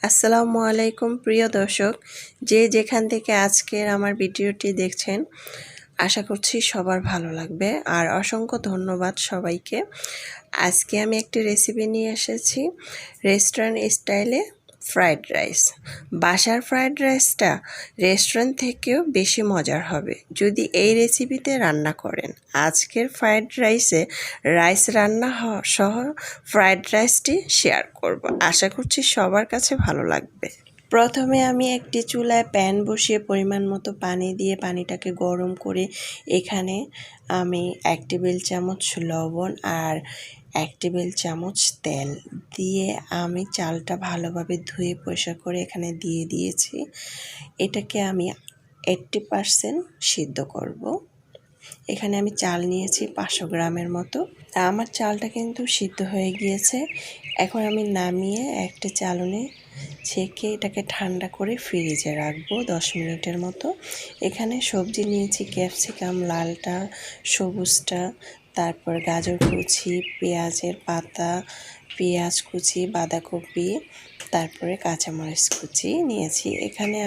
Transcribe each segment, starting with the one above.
আসসালামু আলাইকুম প্রিয় দর্শক, যে যেখান থেকে আজকের আমার ভিডিওটি দেখছেন, আশা করছি সবার ভালো লাগবে। আর অসংখ্য ধন্যবাদ সবাইকে। আজকে আমি একটি রেসিপি নিয়ে এসেছি, রেস্টুরেন্ট স্টাইলে ফ্রাইড রাইস। বাসার ফ্রাইড রাইসটা রেস্টুরেন্ট থেকেও বেশি মজার হবে যদি এই রেসিপিতে রান্না করেন। আজকের ফ্রাইড রাইসে রাইস রান্না সহ ফ্রাইড রাইসটি শেয়ার করব। আশা করছি সবার কাছে ভালো লাগবে। প্রথমে আমি একটি চুলায় প্যান বসিয়ে পরিমাণ মতো পানি দিয়ে পানিটাকে গরম করে এখানে আমি 1 টেবিল চামচ লবণ আর 1 টেবিল চামচ তেল দিয়ে আমি চালটা ভালোভাবে ধুয়ে পরিষ্কার করে এখানে দিয়ে দিয়েছি। এটাকে আমি 80% সিদ্ধ করব। এখানে আমি চাল নিয়েছি 500 গ্রামের মতো। তা আমার চালটা কিন্তু সিদ্ধ হয়ে গিয়েছে। এখন আমি নামিয়ে একটা চালনি ছেঁকে এটাকে ঠান্ডা করে ফ্রিজে রাখবো 10 মিনিটের মতো। এখানে সবজি নিয়েছি ক্যাপসিকাম, লালটা, সবুজটা, তারপর গাজর কুচি, পেঁয়াজের পাতা, পেঁয়াজ কুচি, বাঁধাকপি, তারপরে কাঁচামরিচ কুচি নিয়েছি। এখানে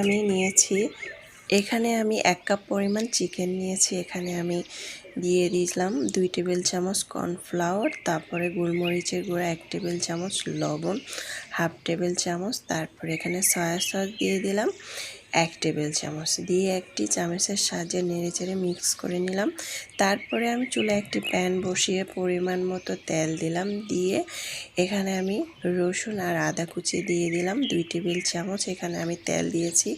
আমি 1 কাপ পরিমাণ চিকেন নিয়েছি। এখানে আমি দিয়ে দিলাম 2 টেবিল চামচ কর্নফ্লাওয়ার, তারপরে গোলমরিচের গুঁড়া 1 টেবিল চামচ, লবণ 1/2 টেবিল চামচ, তারপরে এখানে সয়া সস দিয়ে দিলাম 1 টেবিল চামচ, দিয়ে একটি চামচের সাহায্যে নেড়েচেড়ে মিক্স করে নিলাম। তারপরে আমি চুলায় একটি প্যান বসিয়ে পরিমাণ মতো তেল দিলাম, দিয়ে এখানে আমি রসুন আর আদা কুচি দিয়ে দিলাম 2 টেবিল চামচ। এখানে আমি তেল দিয়েছি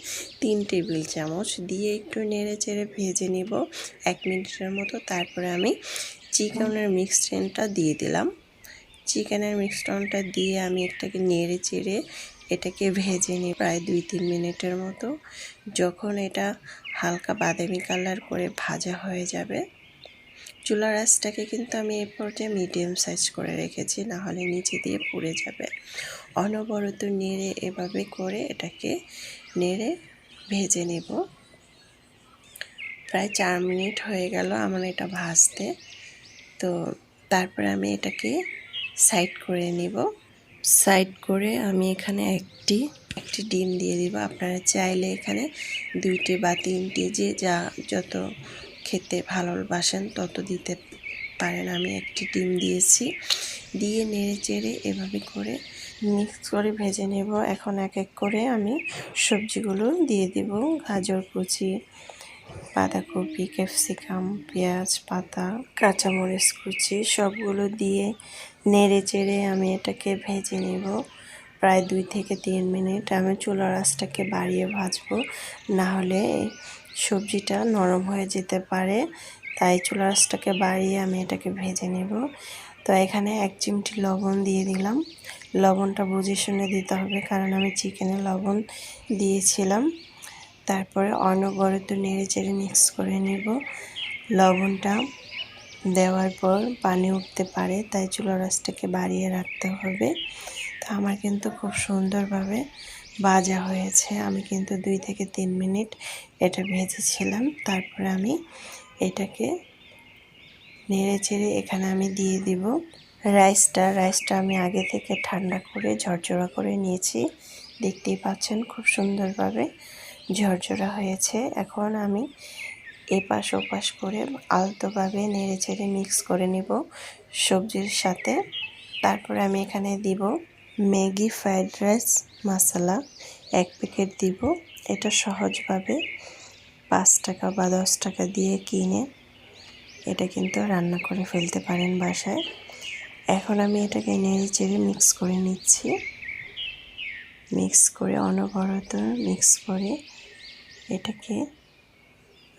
3 টেবিল চামচ, দিয়ে একটু নেড়েচেড়ে ভেজে নিব 1 মিনিটের মতো। তারপরে আমি চিকেনের মিক্সচারটা দিয়ে দিলাম। চিকেনের মিক্সচারটা দিয়ে আমি এটাকে নেড়েচেড়ে এটাকে ভেজে নিই প্রায় 2-3 মিনিটের মতো। যখন এটা হালকা বাদামি কালার করে ভাজা হয়ে যাবে, চুলার আঁচটাকে কিন্তু আমি এই পর্যায়ে মিডিয়াম সাইজ করে রেখেছি, না হলে নিচে দিয়ে পুড়ে যাবে। অনবরত নেড়ে এভাবে করে এটাকে নেড়ে ভেজে নেব। প্রায় 4 মিনিট হয়ে গেল আমার এটা ভাজতে। তো তারপরে আমি এটাকে সাইড করে নিব। সাইড করে আমি এখানে একটি ডিম দিয়ে দিব। আপনারা চাইলে এখানে 2টি বা 3টি যে যত খেতে ভালোবাসেন তত দিতে পারেন। আমি একটি ডিম দিয়েছি, দিয়ে নেড়ে চেড়ে এভাবে করে মিক্স করে ভেজে নেব। এখন এক এক করে আমি সবজিগুলো দিয়ে দিব। গাজর কুচি, বাঁধাকপি, ক্যাপসিকাম, পেঁয়াজ পাতা, কাঁচামরিচ কুচি সবগুলো দিয়ে নেড়ে চেড়ে আমি এটাকে ভেজে নেব প্রায় 2 থেকে 3 মিনিট। আমি চুলার আঁচটাকে বাড়িয়ে ভাজবো, না হলে সবজিটা নরম হয়ে যেতে পারে। তাই চুলার আঁচটাকে বাড়িয়ে আমি এটাকে ভেজে নেব। তো এখানে 1 চিমটি লবণ দিয়ে দিলাম। লবণটা বুঝে শুনে দিতে হবে, কারণ আমি চিকেনে লবণ দিয়েছিলাম। তারপরে অনবরত নেড়ে চেড়ে মিক্স করে নেব। লবণটা দেওয়ার পর পানি উঠতে পারে, তাই চুলার আঁচটাকে বাড়িয়ে রাখতে হবে। তো আমার কিন্তু খুব সুন্দরভাবে ভাজা হয়েছে। আমি কিন্তু 2 থেকে 3 মিনিট এটা ভেজেছিলাম। তারপরে আমি এটাকে নেড়ে চেড়ে এখানে আমি দিয়ে দিব রাইসটা আমি আগে থেকে ঠান্ডা করে ঝরঝরা করে নিয়েছি। দেখতেই পাচ্ছেন খুব সুন্দরভাবে ঝরঝরা হয়েছে। এখন আমি এপাশ ওপাশ করে আলতোভাবে নেড়ে চেড়ে মিক্স করে নিব সবজির সাথে। তারপরে আমি এখানে দিব ম্যাগি ফ্রাইড রাইস মশলা 1 প্যাকেট দিব। এটা সহজভাবে 5 টাকা বা 10 টাকা দিয়ে কিনে এটা কিন্তু রান্না করে ফেলতে পারেন বাসায়। এখন আমি এটাকে নেড়ে চেড়ে মিক্স করে নিচ্ছি। মিক্স করে অনবরত মিক্স করে এটাকে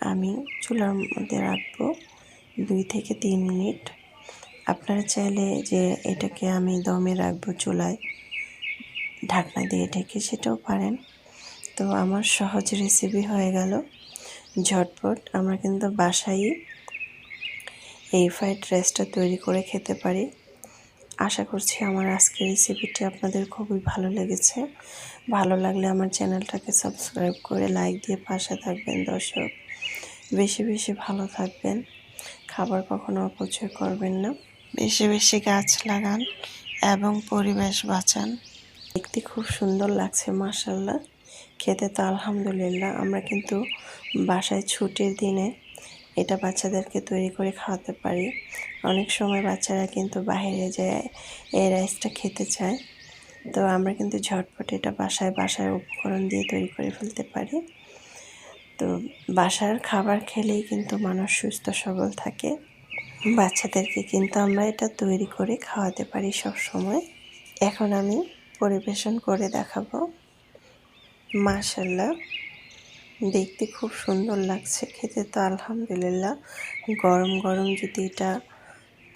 আমি চুলার মধ্যে রাখবো 2 থেকে 3 মিনিট। আপনারা চাইলে যে এটাকে আমি দমে রাখবো চুলায় ঢাকনা দিয়ে ঢেকে, সেটাও পারেন। তো আমার সহজ রেসিপি হয়ে গেল ঝটপট। আমরা কিন্তু বাসায় এই ফ্রাইড রাইসটা তৈরি করে খেতে পারি। আশা করছি আমার আজকের রেসিপিটি আপনাদের খুবই ভালো লেগেছে। ভালো লাগলে আমার চ্যানেলটাকে সাবস্ক্রাইব করে লাইক দিয়ে পাশে থাকবেন দর্শক। বেশি বেশি ভালো থাকবেন, খাবার কখনো অপচয় করবেন না। বেশি বেশি গাছ লাগান এবং পরিবেশ বাঁচান। দেখতে খুব সুন্দর লাগছে মাশাআল্লাহ, খেতে তো আলহামদুলিল্লাহ। আমরা কিন্তু বাসায় ছুটির দিনে এটা বাচ্চাদেরকে তৈরি করে খাওয়াতে পারি। অনেক সময় বাচ্চারা কিন্তু বাইরে যায় এই রাইসটা খেতে চায়, তো আমরা কিন্তু ঝটপট এটা বাসায় উপকরণ দিয়ে তৈরি করে ফেলতে পারি। তো বাসার খাবার খেলেই কিন্তু মানুষ সুস্থ সবল থাকে। বাচ্চাদেরকে কিন্তু আমরা এটা তৈরি করে খাওয়াতে পারি সব সময়। এখন আমি পরিবেশন করে দেখাবো। মাশাআল্লাহ, দেখতে খুব সুন্দর লাগছে, খেতে তো আলহামদুলিল্লাহ। গরম গরম যদি এটা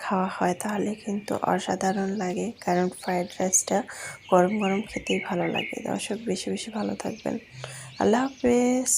খাওয়া হয় তাহলে কিন্তু অসাধারণ লাগে, কারণ ফ্রাইড রাইসটা গরম গরম খেতেই ভালো লাগে। দর্শক বেশি বেশি ভালো থাকবেন। আল্লাহ হাফেজ।